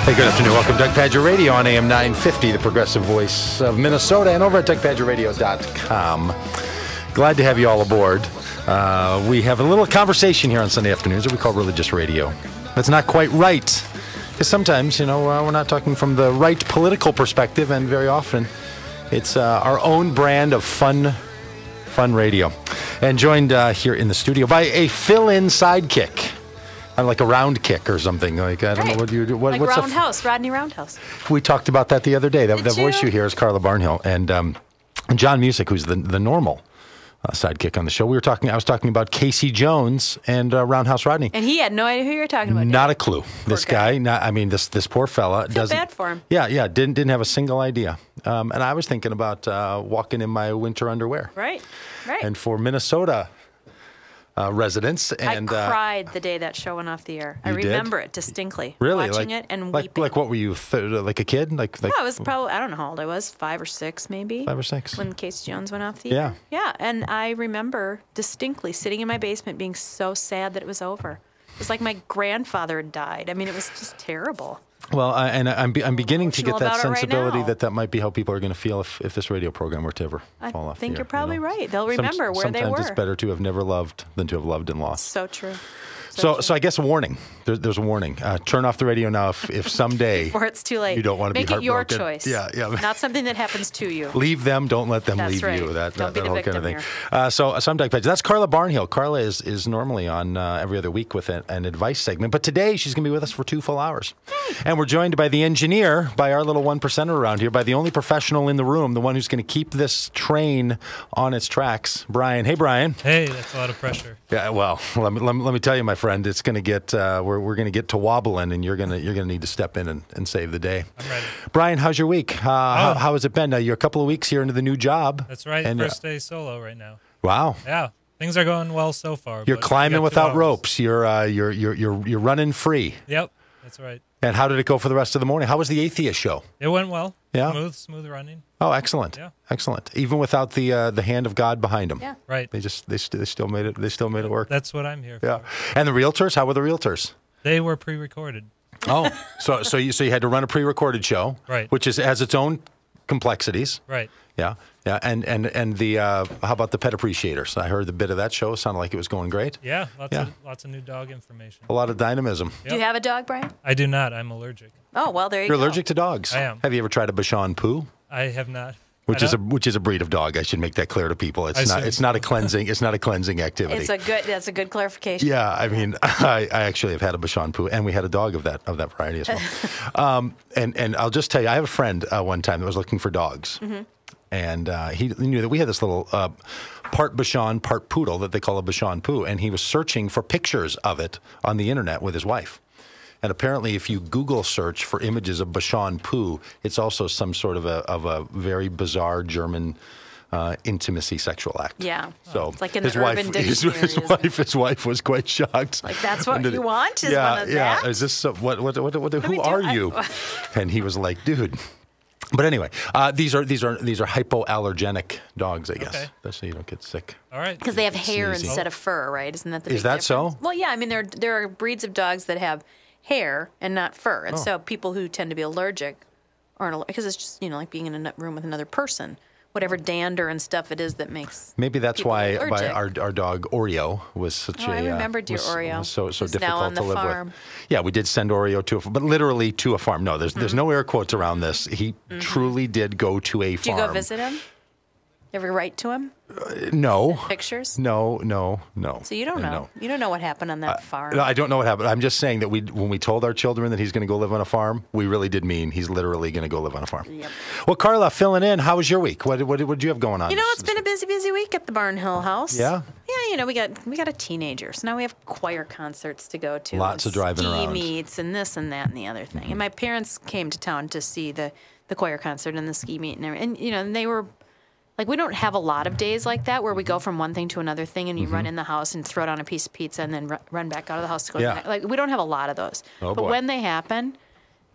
Hey, good afternoon. Welcome to Doug Pagitt Radio on AM 950, the progressive voice of Minnesota, and over at DougPagittRadio.com. Glad to have you all aboard. We have a little conversation here on Sunday afternoons that we call religious radio. That's not quite right, because sometimes, we're not talking from the right political perspective, and very often it's our own brand of fun radio. And joined here in the studio by a fill-in sidekick. Like a round kick or something. Like, I don't know what you do. Like what's Roundhouse, Rodney Roundhouse. We talked about that the other day. That voice you hear is Carla Barnhill. And John Music, who's the normal sidekick on the show. I was talking about Casey Jones and Roundhouse Rodney. And he had no idea who you were talking about. Not a clue. This guy, this poor fella. I feel bad for him. Yeah, didn't have a single idea. And I was thinking about walking in my winter underwear. Right. And for Minnesota residents. And I cried the day that show went off the air. I remember it distinctly. Really? Watching it and weeping. Like what were you, like a kid? Like no, I was probably, I don't know how old I was, 5 or 6 maybe. 5 or 6. When Casey Jones went off the air. Yeah, and I remember distinctly sitting in my basement being so sad that it was over. It was like my grandfather had died. I mean, it was just terrible. Well, I'm beginning to get that sensibility right that might be how people are going to feel if this radio program were to ever fall off the air. I think you're probably right. They'll remember where they were. Sometimes it's better to have never loved than to have loved and lost. So true. So I guess a warning. There's a warning. Turn off the radio now if someday before it's too late. You don't want to be heartbroken. Make it your choice. Yeah. Not something that happens to you. Leave them. Don't let them leave you. That whole kind of thing. So I'm Doug Pagitt. That's Carla Barnhill. Carla is normally on every other week with an advice segment, but today she's going to be with us for 2 full hours. Hey. And we're joined by the engineer, by our little 1%er around here, by the only professional in the room, the one who's going to keep this train on its tracks, Brian. Hey, Brian. Hey, that's a lot of pressure. Yeah, well, let me tell you, my friend, it's going to get we're going to get to wobbling, and you're going to need to step in and save the day. I'm ready. Brian, how's your week? How has it been? You're a couple of weeks here into the new job. That's right. And, first day solo right now. Wow. Yeah, things are going well so far. You're climbing without ropes. You're running free. Yep, that's right. And how did it go for the rest of the morning? How was the Atheist show? It went well. Yeah. Smooth running. Oh, excellent. Yeah. Excellent. Even without the hand of God behind them. Yeah. Right. They still made it work. That's what I'm here for. Yeah. And the realtors, how were the realtors? They were pre-recorded. Oh, so you had to run a pre-recorded show, right? Which has its own complexities, right? Yeah. And the how about the pet appreciators? I heard the bit of that show. It sounded like it was going great. Yeah, lots of new dog information. A lot of dynamism. Yep. Do you have a dog, Brian? I do not. I'm allergic. Oh well, there you go. You're allergic to dogs. I am. Have you ever tried a Bichon Poo? I have not. Which is a breed of dog. I should make that clear to people. It's not a cleansing activity. That's a good clarification. Yeah, I mean, I actually have had a Bichon Poo, and we had a dog of that variety as well. And I'll just tell you, I have a friend one time that was looking for dogs, and he knew that we had this little part Bichon, part poodle that they call a Bichon Poo, and he was searching for pictures of it on the internet with his wife. And apparently, if you Google search for images of Bichon Poo, it's also some sort of a very bizarre German intimacy sexual act. Yeah. So it's like in the Urban Dictionary. His wife was quite shocked. Like, that's what you want? Is yeah, one of yeah. that? Is this who are you? And he was like, dude. But anyway, these are hypoallergenic dogs, I guess. Okay. That's so you don't get sick. All right. Because they have hair instead of fur, right? Isn't that the Is that difference? so? Well, yeah. I mean, there are breeds of dogs that have hair and not fur, and so people who tend to be allergic aren't, because it's just like being in a room with another person. Whatever dander and stuff it is that makes maybe that's why allergic. our dog Oreo was such a I remember dear Oreo was so He's difficult now on to the live farm. with. Yeah, we did send Oreo but literally to a farm. No, there's no air quotes around this. He truly did go to a farm. Did you go visit him? Ever write to him? No. Pictures? No. So you don't know. No. You don't know what happened on that farm. No, I don't know what happened. I'm just saying that when we told our children that he's going to go live on a farm, we really did mean he's literally going to go live on a farm. Yep. Well, Carla, filling in, how was your week? What did you have going on? It's been a busy week at the Barnhill house. Yeah? Yeah, we got a teenager, so now we have choir concerts to go to. Lots of driving around. Ski meets and this and that and the other thing. And my parents came to town to see the choir concert and the ski meet and everything. And they were... Like, we don't have a lot of days like that where we go from one thing to another thing and you run in the house and throw down a piece of pizza and then run back out of the house to go back. Like, we don't have a lot of those. Oh, but boy. when they happen,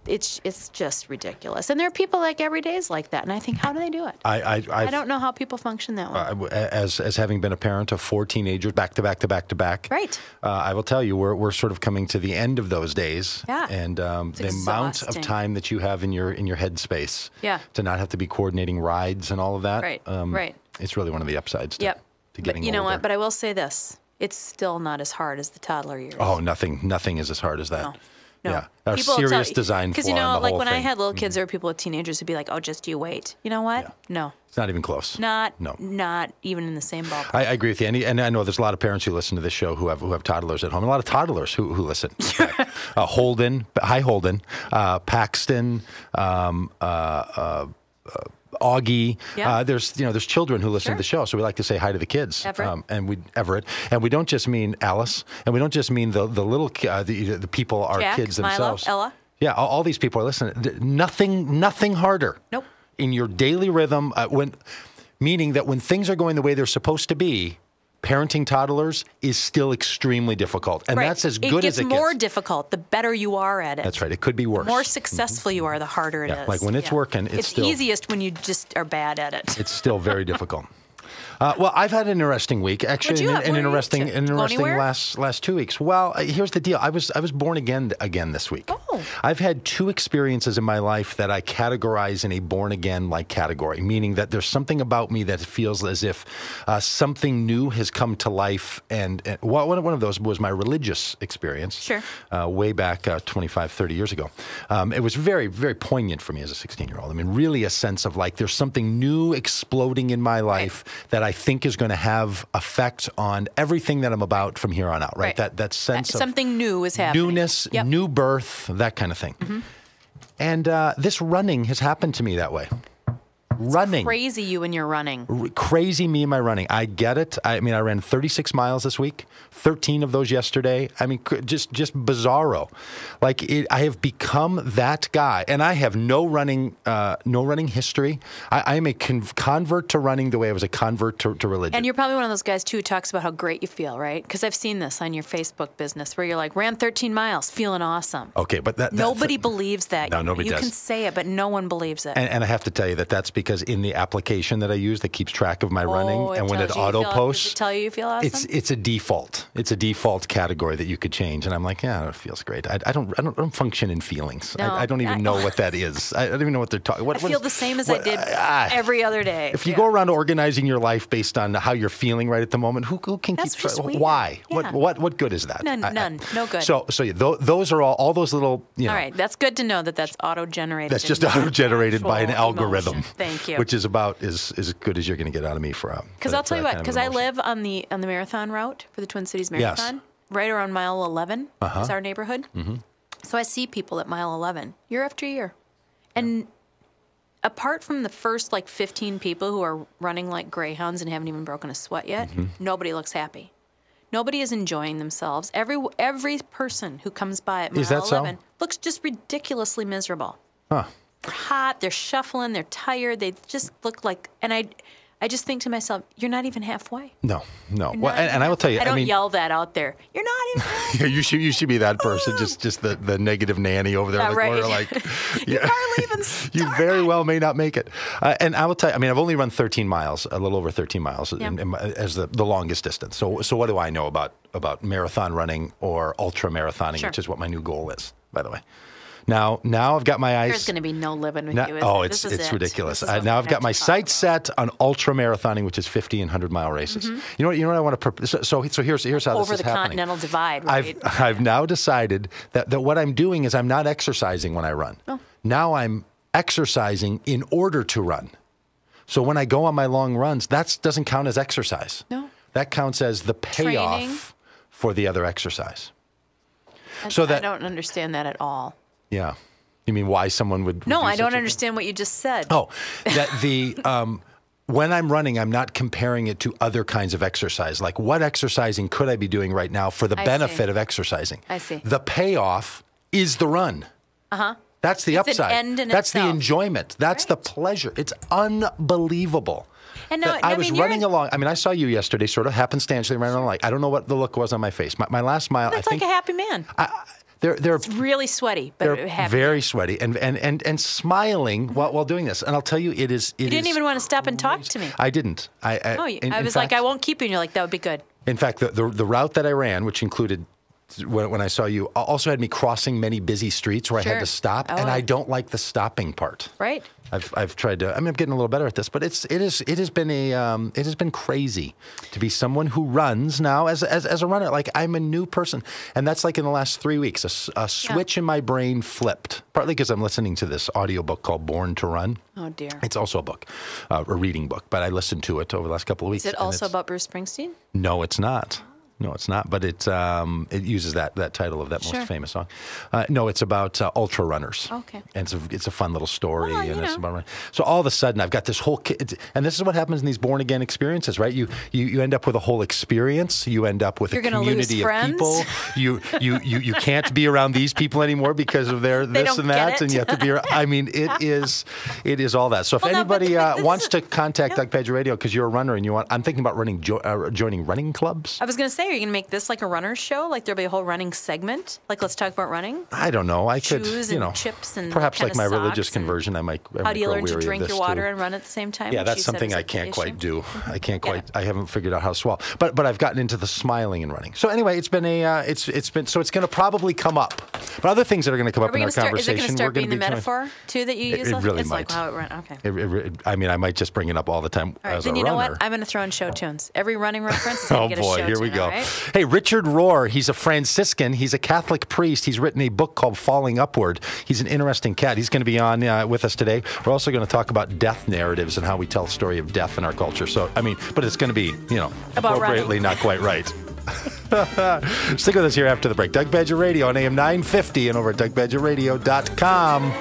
it's just ridiculous. And there are people like every day is like that. And I think, how do they do it? I don't know how people function that way. As having been a parent of 4 teenagers back to back to back to back. Right. I will tell you, we're sort of coming to the end of those days. Yeah. And the amount of time that you have in your headspace. Yeah. To not have to be coordinating rides and all of that. Right. Right. It's really one of the upsides to getting But you know older. what? But I will say this. It's still not as hard as the toddler years. Oh, nothing is as hard as that. No. Yeah, a People will serious design flaw because in the like whole when I thing. had little kids, there were people with teenagers who'd be like, "Oh, just you wait." You know what? Yeah. No, It's not even close. not even in the same ballpark. I agree with you, and I know there's a lot of parents who listen to this show who have toddlers at home. A lot of toddlers who listen. Holden, Paxton, Augie. Yeah. There's children who listen to the show, so we like to say hi to the kids. Everett. And we don't just mean Alice, and we don't just mean the little the people, our Jack, kids Milo, themselves. Ella. Yeah, all these people are listening. Nothing harder. Nope. In your daily rhythm, meaning that when things are going the way they're supposed to be, parenting toddlers is still extremely difficult, and that's as good as it gets. It gets more difficult the better you are at it. That's right. It could be worse. The more successful you are, the harder it is. Like when it's working, it's still easiest when you just are bad at it. It's still very difficult. Well, I've had an interesting week. Actually, an interesting last 2 weeks. Well, here's the deal. I was born again this week. Oh. I've had 2 experiences in my life that I categorize in a born again like category, meaning that there's something about me that feels as if something new has come to life. And one of those was my religious experience. Sure. Way back 25, 30 years ago. It was very, very poignant for me as a 16-year-old. I mean, really a sense of like there's something new exploding in my life that I think is going to have effect on everything that I'm about from here on out, right? That sense of something new is happening. Newness, new birth, that kind of thing. Mm-hmm. And this running has happened to me that way. Running. Crazy you and your running. Crazy me and my running. I get it. I mean, I ran 36 miles this week, 13 of those yesterday. I mean, just bizarro. Like I have become that guy, and I have no running history. I am a convert to running the way I was a convert to religion. And you're probably one of those guys too who talks about how great you feel, right? Because I've seen this on your Facebook business where you're like, ran 13 miles, feeling awesome. Okay, but nobody believes that. No, nobody does. You can say it, but no one believes it. And I have to tell you that's because in the application that I use that keeps track of my running, and when it auto posts, does it tell you feel awesome? It's a default. It's a default category that you could change, and I'm like, yeah, it feels great. I don't function in feelings. No, I don't even know what that is. I don't even know what they're talking. I feel the same as I did every other day. If you go around organizing your life based on how you're feeling right at the moment, who can keep track? Why? Yeah. What good is that? None. No good. So yeah, those are all those little. All right, that's good to know that's auto-generated. That's just auto-generated by an algorithm. Emotion. Thank you. Which is about as good as you're going to get out of me for. Because I'll tell you what, because I live on the marathon route for the Twin Cities Marathon, right around mile 11 is our neighborhood. Mm-hmm. So I see people at mile 11 year after year, and apart from the first 15 people who are running like greyhounds and haven't even broken a sweat yet, nobody looks happy. Nobody is enjoying themselves. Every person who comes by at mile 11 looks just ridiculously miserable. Huh. They're hot, they're shuffling, they're tired, they just look like, and I just think to myself, you're not even halfway. No. Well, and I will tell you, I don't yell that out there. You're not even halfway. you should be that person, just the negative nanny over there in the corner, like, you hardly even started. You very well may not make it. And I will tell you, I mean, I've only run 13 miles, a little over 13 miles as the longest distance. So what do I know about marathon running or ultra marathoning, which is what my new goal is, by the way. Now I've got my eyes. There's going to be no living with you. It's ridiculous. Now I've got my sights set on ultra marathoning, which is 50 and 100-mile races. Mm-hmm. You know what I want to. So here's how this is happening. Over the continental divide. Right? I've now decided that what I'm doing is I'm not exercising when I run. Oh. Now I'm exercising in order to run. So when I go on my long runs, that doesn't count as exercise. No. That counts as the payoff for the other exercise. I don't understand that at all. Yeah. You mean why someone would... No, I don't understand what you just said. Oh, that when I'm running, I'm not comparing it to other kinds of exercise. Like what exercising could I be doing right now for the benefit of exercising? I see. The payoff is the run. Uh-huh. That's the upside. An end in That's itself. the enjoyment. That's the pleasure. It's unbelievable. And now, I was running along. I mean, I saw you yesterday, sort of happenstance running along. I don't know what the look was on my face. My last mile, I think like a happy man. They're really sweaty, but they're happy. very sweaty and smiling while doing this. And I'll tell you, it is. You didn't even want to stop and talk to me. I didn't. I was like, I won't keep you. And you're like, that would be good. In fact, the route that I ran, which included when I saw you, also had me crossing many busy streets where I had to stop, and I don't like the stopping part. Right. I've tried to. I mean, I'm getting a little better at this, but it has been crazy to be someone who runs now as a runner. Like, I'm a new person, and that's like in the last 3 weeks, a switch in my brain flipped. Partly because I'm listening to this audiobook called Born to Run. Oh dear. It's also a book, a reading book, but I listened to it over the last couple of weeks. Is it also about Bruce Springsteen? No, it's not. No, it's not. But it uses that title of that most famous song. No, it's about ultra runners. Okay. And it's a fun little story. Well, and it's about running. So all of a sudden, I've got this whole and this is what happens in these born again experiences, right? You end up with a whole experience. You end up with a community of people. You can't be around these people anymore because of their this and that, and you have to be. I mean, it is all that. So if anybody wants to contact Doug Pagitt Radio because you're a runner and I'm thinking about joining running clubs. I was going to say, are you going to make this like a runner's show? Like there'll be a whole running segment? Like, let's talk about running? I don't know. I could, Shoes and chips and perhaps like my socks religious conversion. I might. How do you grow learn to weary drink of your this, water too. and run at the same time? Yeah, that's something I can't quite do. I can't quite. I haven't figured out how to swallow. But I've gotten into the smiling and running. So anyway, it's been it's going to probably come up. But other things that are going to come up in our conversation. Is it going to start being the metaphor too that you use? It really it's might. Like how it run. Okay. I mean, I might just bring it up all the time all right, as then a you know runner. what? I'm going to throw in show tunes. Every running reference is going to get a show tune. Here we go. Right? Hey, Richard Rohr, he's a Franciscan. He's a Catholic priest. He's written a book called Falling Upward. He's an interesting cat. He's going to be on with us today. We're also going to talk about death narratives and how we tell the story of death in our culture. So, I mean, but it's going to be, appropriately not quite right. Stick with us here after the break. Doug Pagitt Radio on AM 950 and over at DougPagittRadio.com.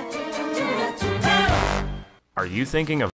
Are you thinking of